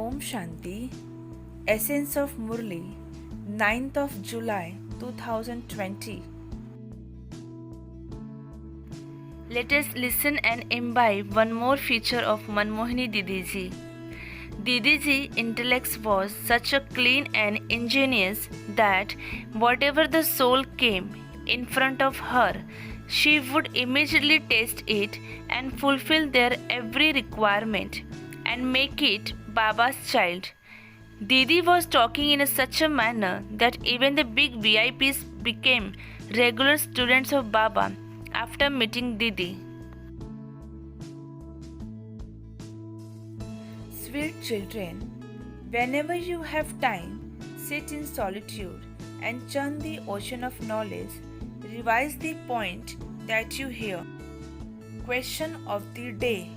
Om Shanti, Essence of Murli, 9th of July 2020. Let us listen and imbibe one more feature of Manmohini Didiji. Didiji intellect was such a clean and ingenious that whatever the soul came in front of her, she would immediately taste it and fulfill their every requirement and make it Baba's child. Didi was talking in such a manner that even the big VIPs became regular students of Baba after meeting Didi. Sweet children, whenever you have time, sit in solitude and churn the ocean of knowledge. Revise the point that you hear. Question of the day: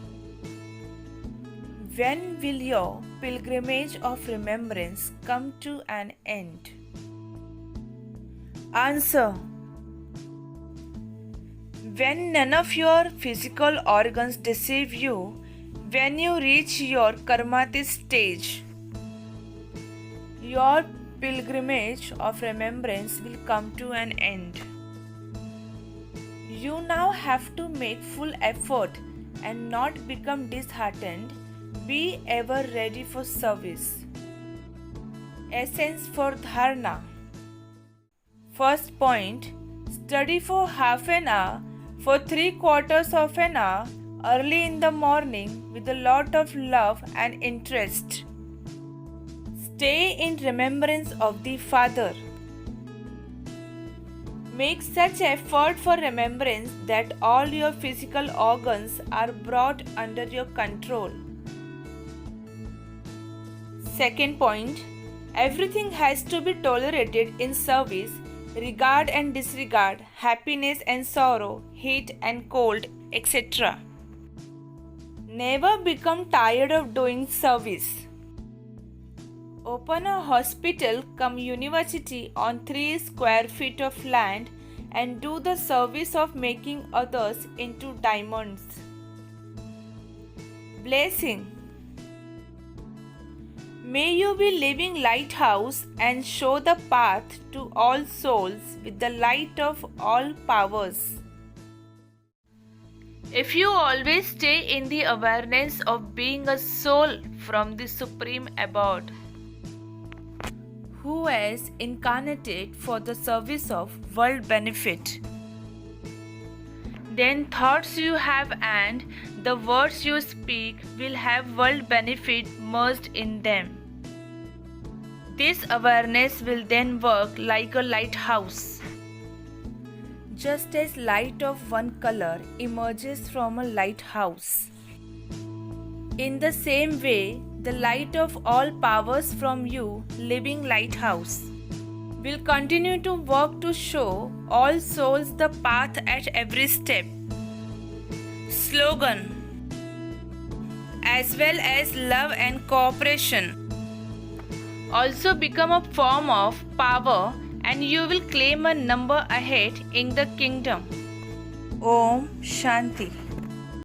when will your pilgrimage of remembrance come to an end? Answer: when none of your physical organs deceive you, when you reach your karmati stage, your pilgrimage of remembrance will come to an end. You now have to make full effort and not become disheartened. Be ever ready for service. Essence for Dharna. First point: study for half an hour, for 3/4 of an hour, early in the morning with a lot of love and interest. Stay in remembrance of the Father. Make such effort for remembrance that all your physical organs are brought under your control. Second point: everything has to be tolerated in service, regard and disregard, happiness and sorrow, heat and cold, etc. Never become tired of doing service. Open a hospital cum university on 3 square feet of land and do the service of making others into diamonds. Blessing. May you be living lighthouse and show the path to all souls with the light of all powers. If you always stay in the awareness of being a soul from the Supreme Abode, who has incarnated for the service of world benefit, then thoughts you have and the words you speak will have world benefit merged in them. This awareness will then work like a lighthouse. Just as light of one color emerges from a lighthouse, in the same way, the light of all powers from you, living lighthouse, will continue to work to show all souls the path at every step. Slogan: as well as love and cooperation also become a form of power, and you will claim a number ahead in the kingdom. Om Shanti.